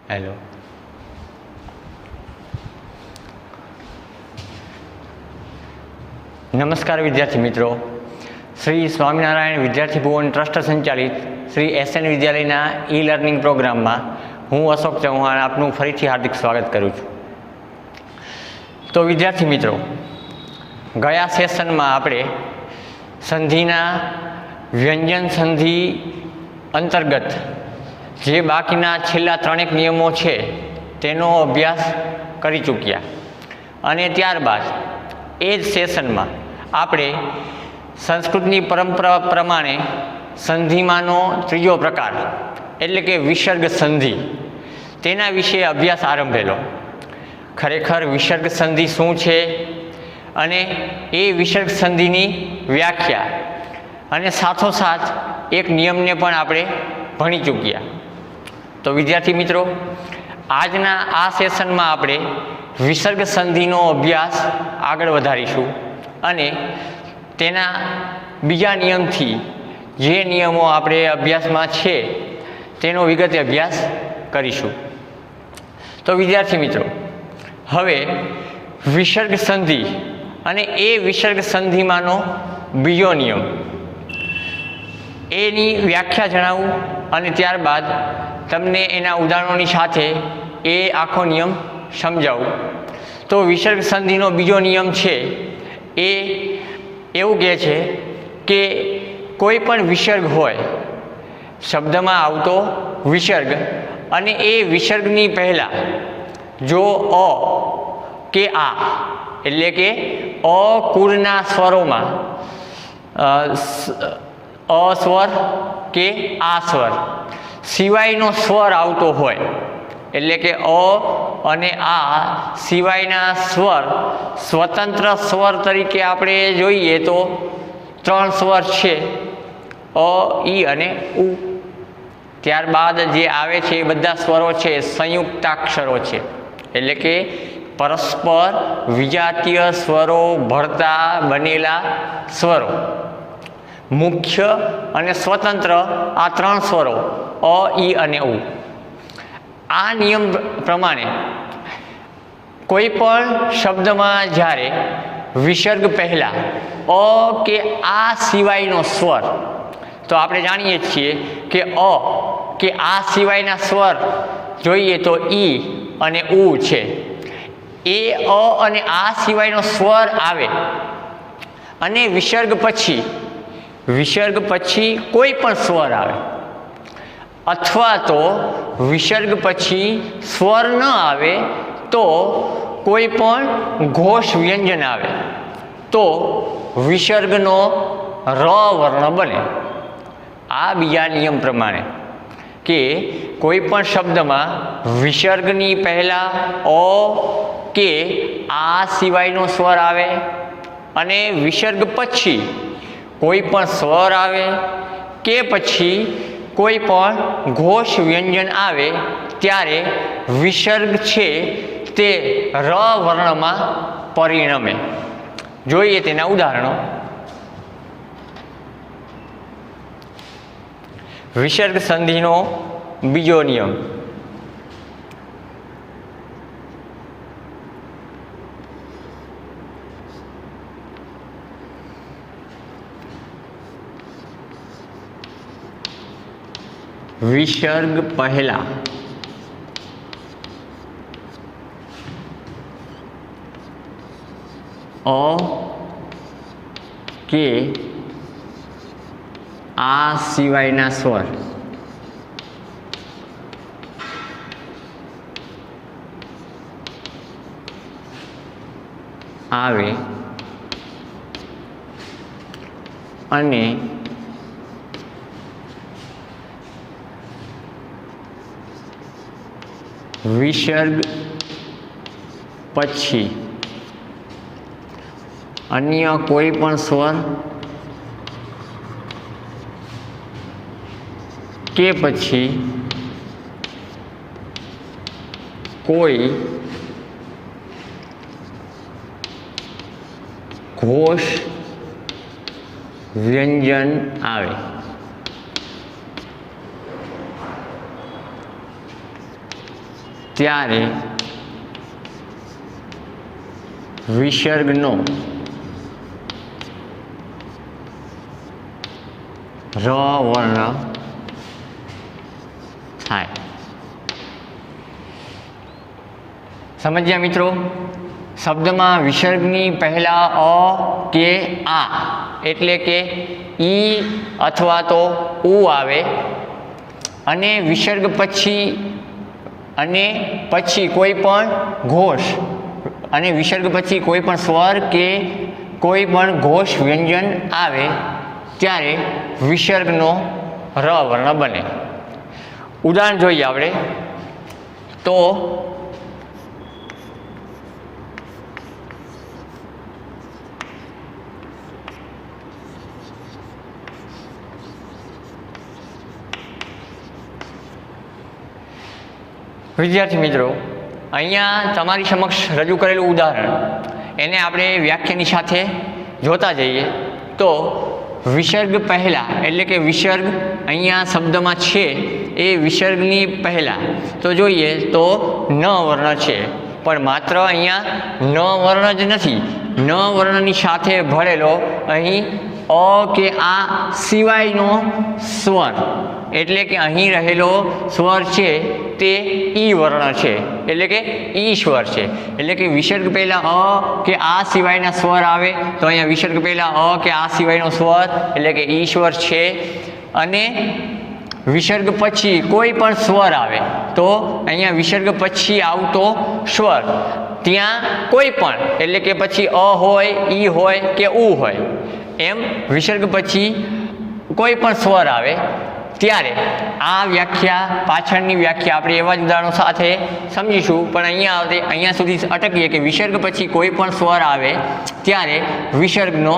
Hello. નમસ્કાર વિદ્યાર્થી મિત્રો. શ્રી સ્વામિનારાયણ વિદ્યાર્થી ભુવન ટ્રસ્ટ સંચાલિત શ્રી એસએન વિદ્યાલયના ઈ લર્નિંગ પ્રોગ્રામમાં હું અશોક ચૌહાણ આપનું ફરીથી હાર્દિક સ્વાગત કરું છું. તો વિદ્યાર્થી મિત્રો, ગયા સેશનમાં આપણે સંધિના વ્યંજન સંધિ અંતર્ગત જે બાકીના છેલ્લા 3 નિયમો છે તેનો અભ્યાસ કરી ચૂક્યા અને ત્યારબાદ એ જ સેશનમાં આપણે સંસ્કૃતની પરંપરા પ્રમાણે સંધિમાંનો ત્રીજો પ્રકાર એટલે કે વિસર્ગ સંધિ તેના વિશે અભ્યાસ આરંભેલો. ખરેખર વિસર્ગ સંધિ શું છે અને એ વિસર્ગ સંધિની વ્યાખ્યા અને સાથોસાથ એક નિયમને પણ આપણે ભણી ચૂક્યા. તો વિદ્યાર્થી મિત્રો, આજના આ સેશનમાં આપણે વિસર્ગ સંધિનો અભ્યાસ આગળ વધારીશું અને તેના બીજા નિયમથી જે નિયમો આપણે અભ્યાસમાં છે તેનો વિગતે અભ્યાસ કરીશું. તો વિદ્યાર્થી મિત્રો, હવે વિસર્ગ સંધિ અને એ વિસર્ગ સંધિમાંનો બીજો નિયમ એની વ્યાખ્યા જણાવું અને ત્યારબાદ તમને એના ઉદાહરણોની સાથે એ આખો નિયમ સમજાવું. તો વિસર્ગ સંધિનો બીજો નિયમ છે એ એવું કહે છે કે કોઈ પણ વિસર્ગ હોય, શબ્દમાં આવતો વિસર્ગ, અને એ વિસર્ગની પહેલાં જો અ કે આ એટલે કે અ કુળના સ્વરોમાં અ સ્વર કે આ સ્વર સિવાયનો સ્વર આવતો હોય, એટલે કે અ અને આ સિવાયના સ્વર સ્વતંત્ર સ્વર તરીકે આપણે જોઈએ તો 3 સ્વર છે, અ, ઈ અને ઉ. ત્યારબાદ જે આવે છે એ બધા સ્વરો છે સંયુક્તાક્ષરો છે, એટલે કે પરસ્પર વિજાતીય સ્વરો ભળતા બનેલા સ્વરો. મુખ્ય અને સ્વતંત્ર આ 3 સ્વરો અ, ઈ અને ઉ. આ નિયમ પ્રમાણે કોઈ પણ શબ્દમાં જ્યારે વિસર્ગ પહેલાં અ કે આ સિવાયનો સ્વર, તો આપણે જાણીએ છીએ કે અ કે આ સિવાયના સ્વર જોઈએ તો ઈ અને ઉ છે. એ અ અને આ સિવાયનો સ્વર આવે અને વિસર્ગ પછી કોઈ પણ સ્વર આવે, અથવા તો વિસર્ગ પછી સ્વર ન આવે તો કોઈ પણ ઘોષ વ્યંજન આવે તો વિસર્ગનો ર વર્ણ બને. આ બીજા નિયમ પ્રમાણે કે કોઈ પણ શબ્દમાં વિસર્ગની પહેલાં અ કે આ સિવાયનો સ્વર આવે અને વિસર્ગ પછી કોઈ પણ સ્વર આવે કે પછી કોઈ પણ ઘોષ વ્યંજન આવે ત્યારે વિસર્ગ છે તે ર વર્ણમાં પરિણમે. જોઈએ તેના ઉદાહરણો. વિસર્ગ સંધિનો બીજો નિયમ. વિસર્ગ પહેલા અ કે આ સિવાયના સ્વર આવે અને વિસર્ગ પછી અન્ય કોઈ પણ સ્વર કે પછી કોઈ ઘોષ વ્યંજન આવે. ત્યારે વિસર્ગનો ર વર્ણ થાય. સમજ્યા મિત્રો? શબ્દમાં વિસર્ગની પહેલાં અ કે આ એટલે કે ઈ અથવા તો ઉ આવે અને વિસર્ગ પછી કોઈ પણ ઘોષ અને વિસર્ગ પછી કોઈ પણ સ્વર કે કોઈ પણ ઘોષ વ્યંજન આવે ત્યારે વિસર્ગનો ર વર્ણ બને. ઉદાહરણ જોઈએ આપણે તો વિદ્યાર્થી મિત્રો, અહીંયા તમારી સમક્ષ રજૂ કરેલું ઉદાહરણ એને આપણે વ્યાખ્યાની સાથે જોતા જઈએ તો વિસર્ગ પહેલાં એટલે કે વિસર્ગ અહીંયા શબ્દમાં છે એ વિસર્ગની પહેલાં તો જોઈએ તો ન વર્ણ છે, પણ માત્ર અહીંયા ન વર્ણ જ નથી, ન વર્ણની સાથે ભળેલો અહીં અ કે આ સિવાયનો સ્વર એટલે કે અહીં રહેલો સ્વર છે તે ઈ વર્ણ છે એટલે કે ઈ સ્વર છે. એટલે કે વિસર્ગ પહેલાં અ કે આ સિવાયના સ્વર આવે તો અહીંયા વિસર્ગ પહેલાં અ કે આ સિવાયનો સ્વર એટલે કે ઈ સ્વર છે. અને વિસર્ગ પછી કોઈ પણ સ્વર આવે તો અહીંયા વિસર્ગ પછી આવતો સ્વર ત્યાં કોઈ પણ એટલે કે પછી અ હોય, ઈ હોય કે ઉ હોય, એમ વિસર્ગ પછી કોઈ પણ સ્વર આવે ત્યારે આ વ્યાખ્યા પાછળની વ્યાખ્યા આપણે એવા જ ઉદાહરણો સાથે સમજીશું, પણ અહીંયા સુધી અટકીએ કે વિસર્ગ પછી કોઈ પણ સ્વર આવે ત્યારે વિસર્ગનો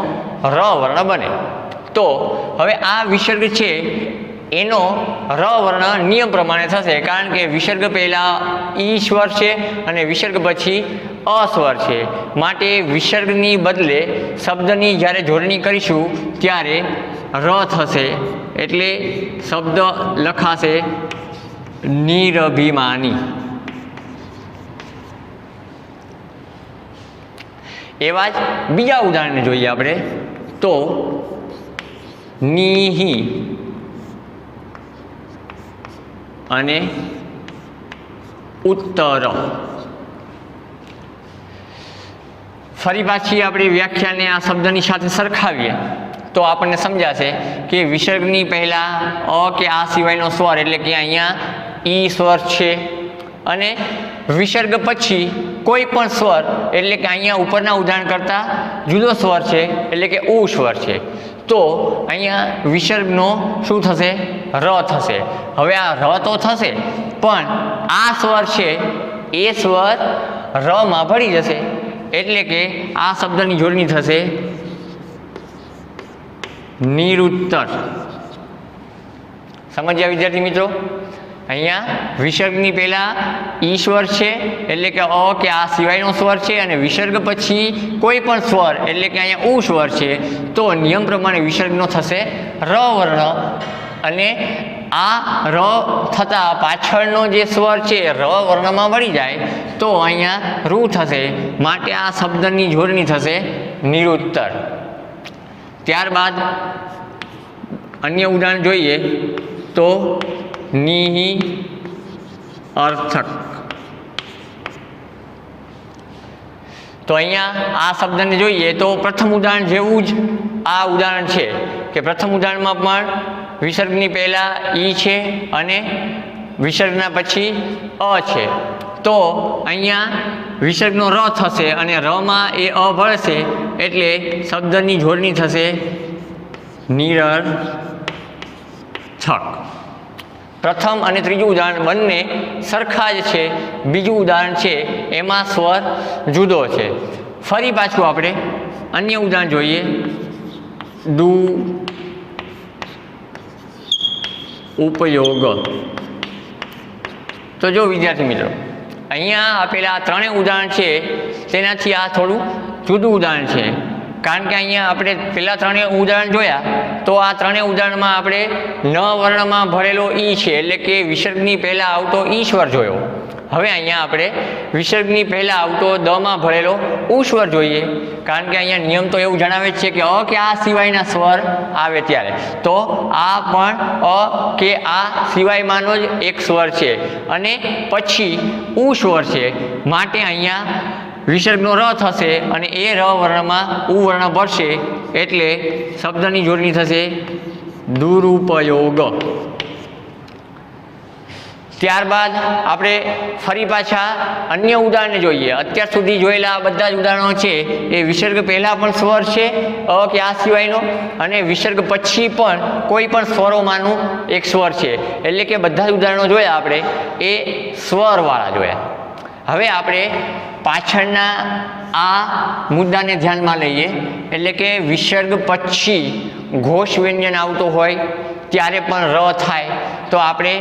ર વર્ણ બને. તો હવે આ વિસર્ગ છે એનો ર વર્ણ નિયમ પ્રમાણે થશે, કારણ કે વિસર્ગ પહેલાં ઈ સ્વર છે અને વિસર્ગ પછી અ સ્વર છે, માટે વિસર્ગની બદલે શબ્દની જ્યારે જોડણી કરીશું ત્યારે ર થશે એટલે શબ્દ લખાશે નિરભિમાની. એવા જ બીજા ઉદાહરણ જોઈએ આપણે તો નિહિ અને ઉત્તર. ફરી પાછી આપણે વ્યાખ્યાને આ શબ્દની સાથે સરખાવીએ તો આપણને સમજાશે કે વિસર્ગની પહેલાં અ કે આ સિવાયનો સ્વર એટલે કે અહીંયા ઈ સ્વર છે અને વિસર્ગ પછી કોઈ પણ સ્વર એટલે કે અહીંયા ઉપરના ઉદાહરણ કરતાં જુદો સ્વર છે એટલે કે ઉ સ્વર છે, તો અહીંયા વિસર્ગનો શું થશે? ર થશે. હવે આ ર તો થશે પણ આ સ્વર છે એ સ્વર રમાં ભળી જશે એટલે કે આ શબ્દની જોડણી થશે નિરુત્તર. સમજ્યા વિદ્યાર્થી મિત્રો? અહીંયા વિસર્ગની પહેલાં ઈ સ્વર છે એટલે કે અ કે આ સિવાયનો સ્વર છે અને વિસર્ગ પછી કોઈ પણ સ્વર એટલે કે અહીંયા ઉ સ્વર છે, તો નિયમ પ્રમાણે વિસર્ગનો થશે ર વર્ણ અને આ ર થતાં પાછળનો જે સ્વર છે ર વર્ણમાં વળી જાય તો અહીંયા રૂ થશે, માટે આ શબ્દની જોડણી થશે નિરુત્તર. ત્યારબાદ અન્ય ઉદાહરણ જોઈએ તો નિહિ અર્થક. તો અહીંયા આ શબ્દને જોઈએ તો પ્રથમ ઉદાહરણ જેવું જ આ ઉદાહરણ છે કે પ્રથમ ઉદાહરણમાં પણ વિસર્ગની પહેલાં ઈ છે અને વિસર્ગના પછી અ છે, તો અહીંયા વિસર્ગનો ર થશે અને રમાં એ અ ભળશે એટલે શબ્દની જોડણી થશે નિરર્થક. પ્રથમ અને ત્રીજું ઉદાહરણ બંને સરખા જ છે, બીજું ઉદાહરણ છે એમાં સ્વર જુદો છે. ફરી પાછું આપણે અન્ય ઉદાહરણ જોઈએ દુ ઉપયોગ. તો જો વિદ્યાર્થી મિત્રો, અહીંયા આપેલા ત્રણેય ઉદાહરણ છે તેનાથી આ થોડું જુદું ઉદાહરણ છે, કારણ કે અહીંયા આપણે પહેલાં ત્રણેય ઉદાહરણ જોયા તો આ ત્રણેય ઉદાહરણમાં આપણે ન વર્ણમાં ભરેલો ઈ છે, એટલે કે વિસર્ગની પહેલાં આવતો ઈ સ્વર જોયો. હવે અહીંયા આપણે વિસર્ગની પહેલાં આવતો દમાં ભરેલો ઉ સ્વર જોઈએ, કારણ કે અહીંયા નિયમ તો એવું જણાવે જ છે કે અ કે આ સિવાયના સ્વર આવે ત્યારે. તો આ પણ અ કે આ સિવાયમાંનો જ એક સ્વર છે અને પછી ઉ સ્વર છે, માટે અહીંયા વિસર્ગનો ર થશે અને એ ર વર્ણમાં ઉ વર્ણ ભરશે, એટલે શબ્દની જોડણી થશે દુરુપયોગ. ત્યારબાદ આપણે ફરી પાછા અન્ય ઉદાહરણને જોઈએ. અત્યાર સુધી જોયેલા બધા જ ઉદાહરણો છે એ વિસર્ગ પહેલાં પણ સ્વર છે અ કે આ સિવાયનો, અને વિસર્ગ પછી પણ કોઈ પણ સ્વરોમાંનું એક સ્વર છે, એટલે કે બધા જ ઉદાહરણો જોયા આપણે એ સ્વરવાળા જોયા. હવે આપણે પાછળના આ મુદ્દાને ધ્યાનમાં લઈએ, એટલે કે વિસર્ગ પછી ઘોષ વ્યંજન આવતો હોય ત્યારે પણ ર થાય. તો આપણે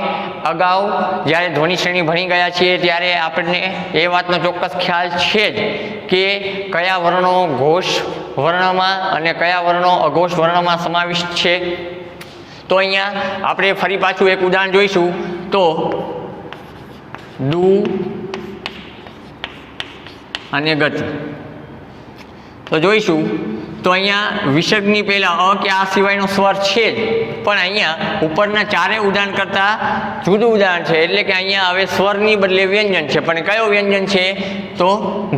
અગાઉ જ્યારે ધ્વનિ શ્રેણી ભણી ગયા છીએ ત્યારે આપણને એ વાતનો ચોક્કસ ખ્યાલ છે જ કે કયા વર્ણો ઘોષ વર્ણમાં અને કયા વર્ણો અઘોષ વર્ણમાં સમાવિષ્ટ છે. તો અહીંયા આપણે ફરી પાછું એક ઉદાહરણ જોઈશું. તો દુ અને ગતિ તો જોઈશું. તો અહીંયા વિસર્ગની પહેલાં અ કે આ સિવાયનો સ્વર છે જ, પણ અહીંયા ઉપરના ચારેય ઉદાહરણ કરતાં જુદું ઉદાહરણ છે, એટલે કે અહીંયા હવે સ્વરની બદલે વ્યંજન છે. પણ કયો વ્યંજન છે? તો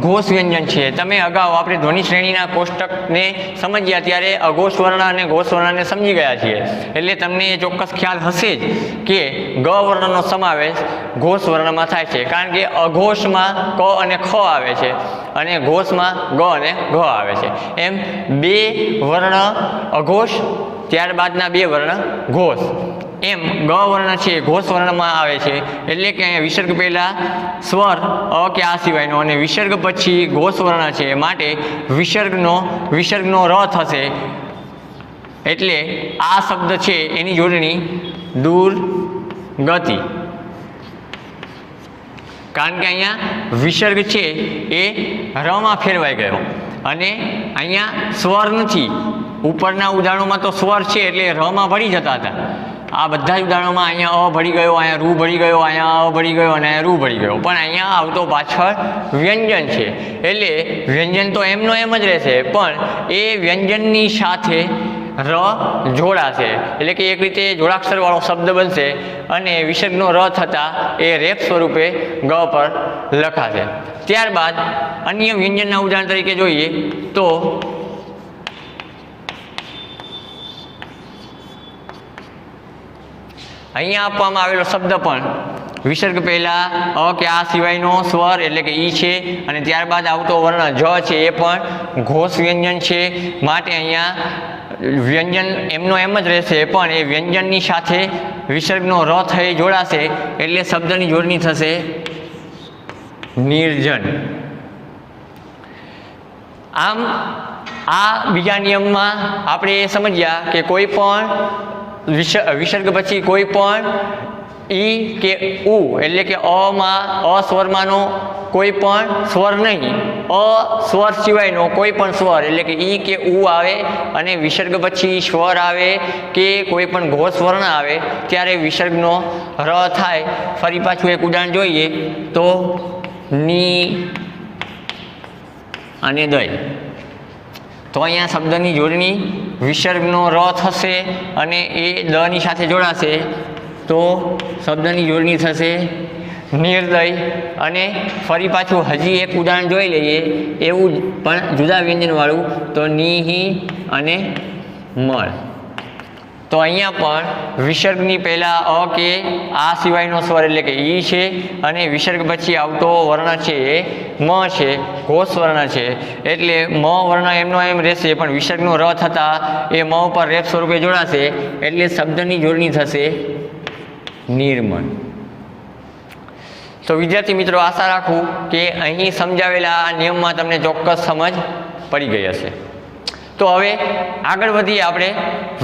ઘોષ વ્યંજન છે. તમે અગાઉ આપણે ધ્વનિ શ્રેણીના કોષ્ટકને સમજ્યા ત્યારે અઘોષ વર્ણ અને ઘોષ વર્ણને સમજી ગયા છીએ, એટલે તમને એ ચોક્કસ ખ્યાલ હશે જ કે ગ વર્ણનો સમાવેશ ઘોષ વર્ણમાં થાય છે, કારણ કે અઘોષમાં ક અને ખ આવે છે અને ઘોષમાં ગ અને ઘ આવે છે. એમ બે વર્ણ અઘોષ, ત્યારબાદના બે વર્ણ ઘોષ. એમ ગ વર્ણ છે ઘોષ વર્ણમાં આવે છે, એટલે કે અહીંયા વિસર્ગ પહેલાં સ્વર અ કે આ સિવાયનો અને વિસર્ગ પછી ઘોષ વર્ણ છે, માટે વિસર્ગનો ર થશે, એટલે આ શબ્દ છે એની જોડણી દુર્ગતિ. કારણ કે અહીંયા વિસર્ગ છે એ રમાં ફેરવાઈ ગયો અને અહીંયા સ્વર નથી. ઉપરના ઉદાહરણોમાં તો સ્વર છે એટલે રમાં ભળી જતા હતા. આ બધા જ ઉદાહરણોમાં અહીંયા અ ભળી ગયો, અહીંયા રૂ ભળી ગયો, અહીંયા અ ભળી ગયો અને અહીંયા રૂ ભળી ગયો, પણ અહીંયા આવતો પાછળ વ્યંજન છે, એટલે વ્યંજન તો એમનો એમ જ રહેશે, પણ એ વ્યંજનની સાથે ર જોડાશે, એટલે કે એક રીતે જોડાક્ષરવાળો શબ્દ બનશે અને વિસર્ગનો ર થતાં એ રેપ સ્વરૂપે ગ પર લખાશે. ત્યારબાદ અન્ય વ્યંજનના ઉદાહરણ તરીકે જોઈએ તો અહીંયા આપવામાં આવેલો શબ્દ પણ વિસર્ગ પહેલાં અ કે આ સિવાયનો સ્વર એટલે કે ઈ છે, અને ત્યારબાદ આવતો વર્ણ જ છે એ પણ ઘોષ વ્યંજન છે, માટે અહીંયા વ્યંજન એમનો એમ જ રહેશે, પણ એ વ્યંજનની સાથે વિસર્ગનો ર થઈ જોડાશે, એટલે શબ્દની જોડણી થશે નિર્જન. આમ આ બીજા નિયમમાં આપણે એ સમજ્યા કે કોઈ પણ વિસર્ગ પછી કોઈ પણ ઈ કે ઉ એટલે કે અ સ્વરમાંનો કોઈ પણ સ્વર નહીં, અ સ્વર સિવાયનો કોઈ પણ સ્વર એટલે કે ઈ કે ઉ આવે અને વિસર્ગ પછી સ્વર આવે કે કોઈ પણ ઘોષ વર્ણ આવે ત્યારે વિસર્ગનો ર થાય. ફરી પાછું એક ઉદાહરણ જોઈએ તો ની અને દય. તો અહીંયા શબ્દની જોડણી વિસર્ગનો ર થશે અને એ દની સાથે જોડાશે, તો શબ્દની જોડણી થશે નિર્દય. અને ફરી પાછું હજી એક ઉદાહરણ જોઈ લઈએ, એવું પણ જુદા વ્યંજનવાળું, તો નિહિ અને મળ. તો અહીંયા પણ વિસર્ગની પહેલાં અ કે આ સિવાયનો સ્વર એટલે કે ઈ છે અને વિસર્ગ પછી આવતો વર્ણ છે એ મ છે, ઘોષ વર્ણ છે, એટલે મ વર્ણ એમનો એમ રહેશે, પણ વિસર્ગનો ર થતાં એ મ ઉપર રેપ સ્વરૂપે જોડાશે, એટલે શબ્દની જોડણી થશે નિર્મળ. તો વિદ્યાર્થી મિત્રો, આશા રાખું કે અહીં સમજાવેલા આ નિયમમાં તમને ચોક્કસ સમજ પડી ગઈ હશે. તો હવે આગળ વધીએ આપણે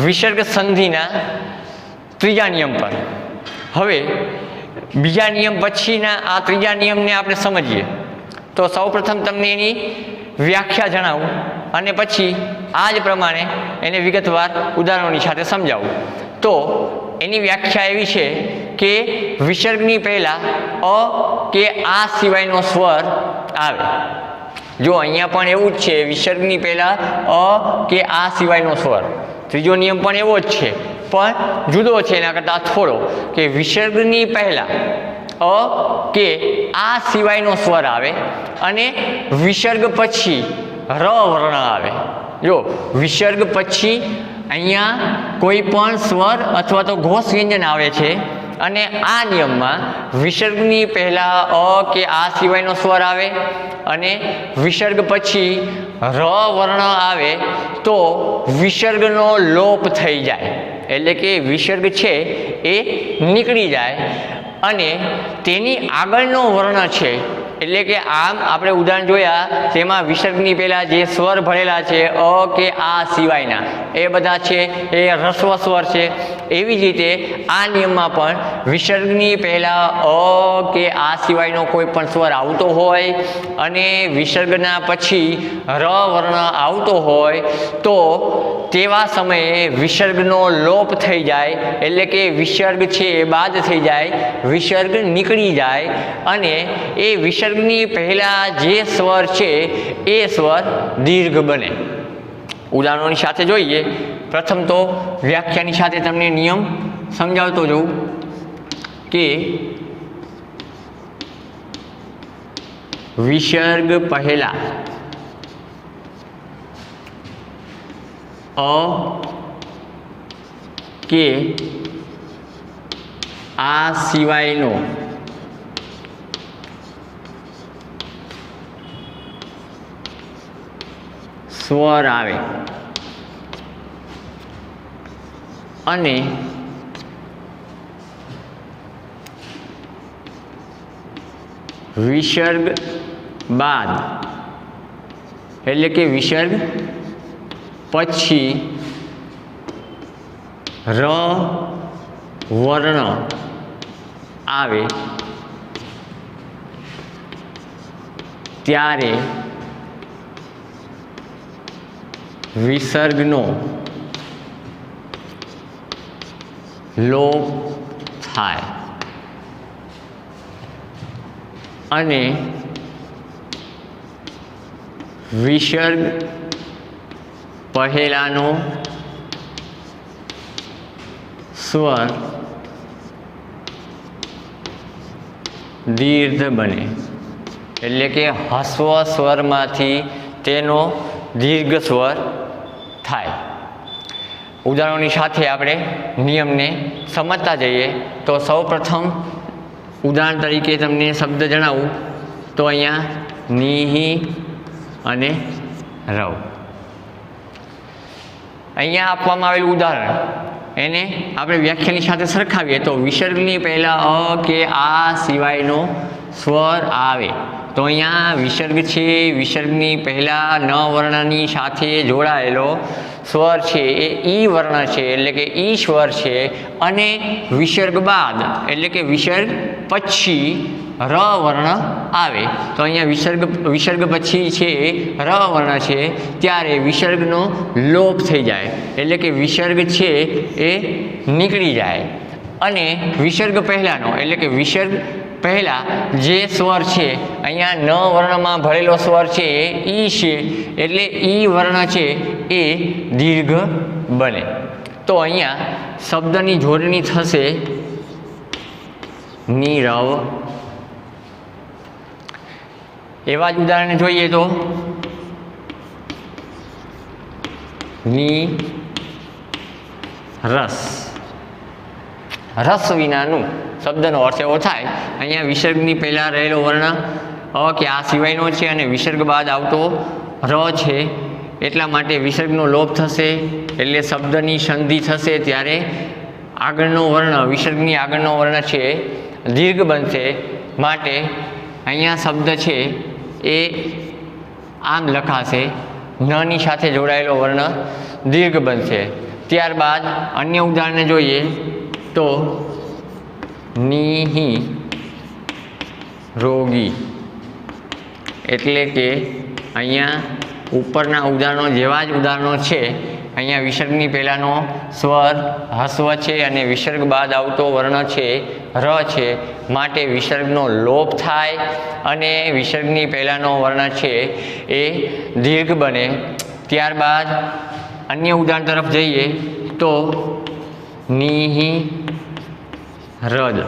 વિસર્ગ સંધિના ત્રીજા નિયમ પર. હવે બીજા નિયમ પછીના આ ત્રીજા નિયમને આપણે સમજીએ તો સૌપ્રથમ તમને એની વ્યાખ્યા જણાવું અને પછી આ જ પ્રમાણે એને વિગતવાર ઉદાહરણોની સાથે સમજાવું. તો એની વ્યાખ્યા એવી છે કે વિસર્ગની પહેલાં અ કે આ સિવાયનો સ્વર આવે. જો અહીંયા પણ એવું જ છે, વિસર્ગની પહેલાં અ કે આ સિવાયનો સ્વર. ત્રીજો નિયમ પણ એવો જ છે, પણ જુદો છે એના કરતાં થોડો, કે વિસર્ગની પહેલાં અ કે આ સિવાયનો સ્વર આવે અને વિસર્ગ પછી ર વર્ણ આવે. જો વિસર્ગ પછી અહીંયા કોઈ પણ સ્વર અથવા તો ઘોષ વ્યંજન આવે છે અને આ નિયમમાં વિસર્ગની પહેલાં અ કે આ સિવાયનો સ્વર આવે અને વિસર્ગ પછી ર વર્ણ આવે તો વિસર્ગનો લોપ થઈ જાય, એટલે કે વિસર્ગ છે એ નીકળી જાય અને તેની આગળનો વર્ણ છે, એટલે કે આમ આપણે ઉદાહરણ જોયા તેમાં વિસર્ગની પહેલાં જે સ્વર ભરેલા છે અ કે આ સિવાયના એ બધા છે એ હ્રસ્વ સ્વર છે. એવી જ રીતે આ નિયમમાં પણ વિસર્ગની પહેલાં અ કે આ સિવાયનો કોઈ પણ સ્વર આવતો હોય અને વિસર્ગના પછી ર વર્ણ આવતો હોય તો તેવા સમયે વિસર્ગનો લોપ થઈ જાય, એટલે કે વિસર્ગ છે એ બાદ થઈ જાય, વિસર્ગ નીકળી જાય અને એ વિસર્ગની પહેલાં જે સ્વર છે એ સ્વર દીર્ઘ બને. ઉદાહરણોની સાથે જોઈએ. પ્રથમ તો વ્યાખ્યાની સાથે તમને નિયમ સમજાવતો જઉં કે વિસર્ગ પહેલા અ કે આ સિવાયનો સ્વર આવે અને વિસર્ગ બાદ, એટલે કે વિસર્ગ પછી ર વર્ણ આવે ત્યારે વિસર્ગનો લોપ થાય અને વિસર્ગ પહેલાનો સ્વર દીર્ઘ બને, એટલે કે હસ્વ સ્વરમાંથી તેનો દીર્ઘ સ્વર થાય. ઉદાહરણોની સાથે આપણે નિયમને સમજતા જઈએ. તો સૌ પ્રથમ ઉદાહરણ તરીકે તમને શબ્દ જણાવું તો અહીંયા નિહિ અને રવ. અહીંયા આપવામાં આવેલું ઉદાહરણ એને આપણે વ્યાખ્યાની સાથે સરખાવીએ તો વિસર્ગની પહેલાં અ કે આ સિવાયનો સ્વર આવે તો અહીંયા વિસર્ગ છે, વિસર્ગની પહેલાં ન વર્ણની સાથે જોડાયેલો સ્વર છે એ ઈ વર્ણ છે, એટલે કે ઈ સ્વર છે અને વિસર્ગ બાદ એટલે કે વિસર્ગ પછી ર વર્ણ આવે તો અહીંયા વિસર્ગ પછી છે ર વર્ણ છે ત્યારે વિસર્ગનો લોપ થઈ જાય, એટલે કે વિસર્ગ છે એ નીકળી જાય અને વિસર્ગ પહેલાંનો એટલે કે વિસર્ગ પહેલાં જે સ્વર છે અહીંયા ન વર્ણમાં ભરેલો સ્વર છે એ ઈ છે, એટલે ઈ વર્ણ છે એ દીર્ઘ બને. તો અહીંયા શબ્દની જોડણી થશે નીરવ. એવા જ ઉદાહરણ જોઈએ તો ની રસ, રસ વિનાનું શબ્દનો અર્થ એવો થાય અહીંયા વિસર્ગની પહેલાં રહેલો વર્ણ અ કે આ સિવાયનો છે અને વિસર્ગ બાદ આવતો ર છે એટલા માટે વિસર્ગનો લોપ થશે, એટલે શબ્દની સંધિ થશે ત્યારે આગળનો વર્ણ વિસર્ગની આગળનો વર્ણ છે દીર્ઘ બનશે. માટે અહીંયા શબ્દ છે એ આમ લખાશે, નની સાથે જોડાયેલો વર્ણ દીર્ઘ બનશે. ત્યારબાદ અન્ય ઉદાહરણને જોઈએ તો નિહિ રોગી, એટલે કે અહીંયા ઉપરના ઉદાહરણો જેવા જ ઉદાહરણો છે. અહીંયા વિસર્ગની પહેલાંનો સ્વર હસ્વ છે અને વિસર્ગ બાદ આવતો વર્ણ છે ર છે, માટે વિસર્ગનો લોપ થાય અને વિસર્ગની પહેલાંનો વર્ણ છે એ દીર્ઘ બને. ત્યારબાદ અન્ય ઉદાહરણ તરફ જઈએ તો નિહિ રદ.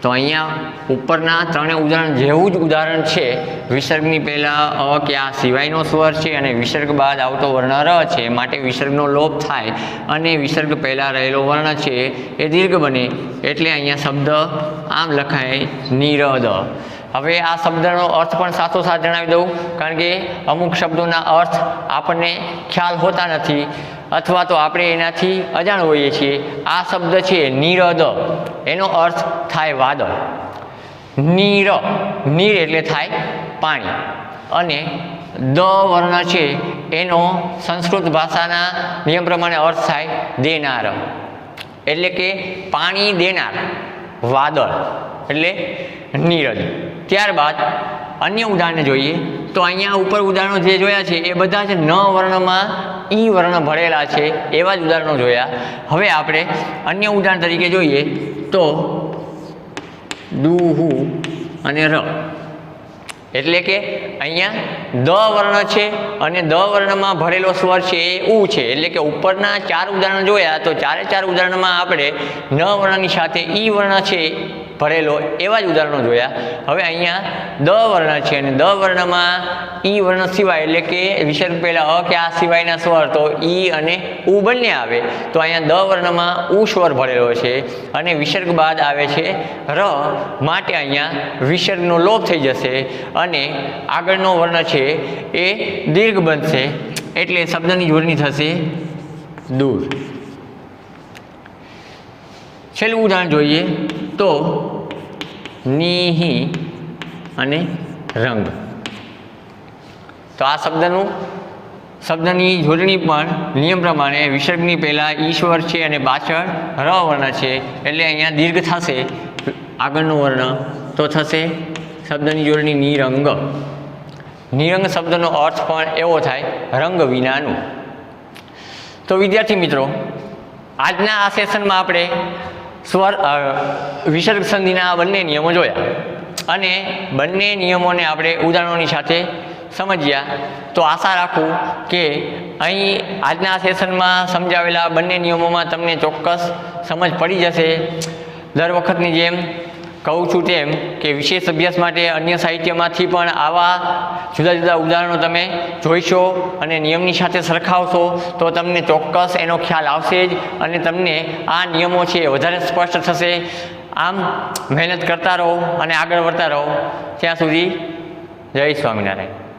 તો અહીંયા ઉપરના ત્રણેય ઉદાહરણ જેવું જ ઉદાહરણ છે. વિસર્ગની પહેલાં અ કે આ સિવાયનો સ્વર છે અને વિસર્ગ બાદ આવતો વર્ણ ર છે, માટે વિસર્ગનો લોપ થાય અને વિસર્ગ પહેલાં રહેલો વર્ણ છે એ દીર્ઘ બને. એટલે અહીંયા શબ્દ આમ લખાય નિરદ. હવે આ શબ્દનો અર્થ પણ સાથોસાથ જણાવી દઉં, કારણ કે અમુક શબ્દોના અર્થ આપણને ખ્યાલ હોતા નથી અથવા તો આપણે એનાથી અજાણ હોઈએ છીએ. આ શબ્દ છે નિરદ, એનો અર્થ થાય વાદળ. નીર, નીર એટલે થાય પાણી, અને દ વર્ણ છે એનો સંસ્કૃત ભાષાના નિયમ પ્રમાણે અર્થ થાય દેનાર, એટલે કે પાણી દેનાર વાદળ, એટલે નીરદ. ત્યારબાદ અન્ય ઉદાહરણ જોઈએ તો અહીંયા ઉપર ઉદાહરણો જે જોયા છે એ બધા જ ન વર્ણમાં ઈ વર્ણ ભરેલા છે એવા જ ઉદાહરણો જોયા. હવે આપણે અન્ય ઉદાહરણ તરીકે જોઈએ તો દુહુ અને ર, એટલે કે અહીંયા દ વર્ણ છે અને દ વર્ણમાં ભરેલો સ્વર છે એ ઉ છે. એટલે કે ઉપરના 4 ઉદાહરણ જોયા તો 4 ઉદાહરણમાં આપણે ન વર્ણની સાથે ઈ વર્ણ છે ભરેલો એવા જ ઉદાહરણો જોયા. હવે અહીંયા દ વર્ણ છે અને દ વર્ણમાં ઈ વર્ણ સિવાય, એટલે કે વિસર્ગ પહેલાં અ કે આ સિવાયના સ્વર તો ઈ અને ઉ બંને આવે. તો અહીંયા દ વર્ણમાં ઉ સ્વર ભરેલો છે અને વિસર્ગ બાદ આવે છે ર, માટે અહીંયા વિસર્ગનો લોપ થઈ જશે અને આગળનો વર્ણ છે એ દીર્ઘ બનશે. એટલે શબ્દની જોડણી થશે દૂર. છેલ્લું ઉદાહરણ જોઈએ તો નિહિ અને રંગ. તો આ શબ્દની જોડણી પણ નિયમ પ્રમાણે વિસર્ગની પહેલાં ઈશ્વર છે અને પાછળ ર વર્ણ છે, એટલે અહીંયા દીર્ઘ થશે. આગળનો વર્ણ તો થશે શબ્દની જોડણી નિરંગ. નિરંગ શબ્દનો અર્થ પણ એવો થાય રંગ વિનાનું. તો વિદ્યાર્થી મિત્રો, આજના આ સેશનમાં આપણે વિસર્ગ સંધિના બંને નિયમો જોયા અને બંને નિયમોને આપણે ઉદાહરણોની સાથે સમજ્યા. તો આશા રાખું કે અહીં આજના આ સેશનમાં સમજાવેલા બંને નિયમોમાં તમને ચોક્કસ સમજ પડી જશે. દર વખતની જેમ કહું છું તેમ કે વિશેષ અભ્યાસ માટે અન્ય સાહિત્યમાંથી પણ આવા જુદા જુદા ઉદાહરણો તમે જોઈશો અને નિયમની સાથે સરખાવશો તો તમને ચોક્કસ એનો ખ્યાલ આવશે જ અને તમને આ નિયમો છે વધારે સ્પષ્ટ થશે. આમ મહેનત કરતા રહો અને આગળ વધતા રહો. ત્યાં સુધી જય સ્વામિનારાયણ.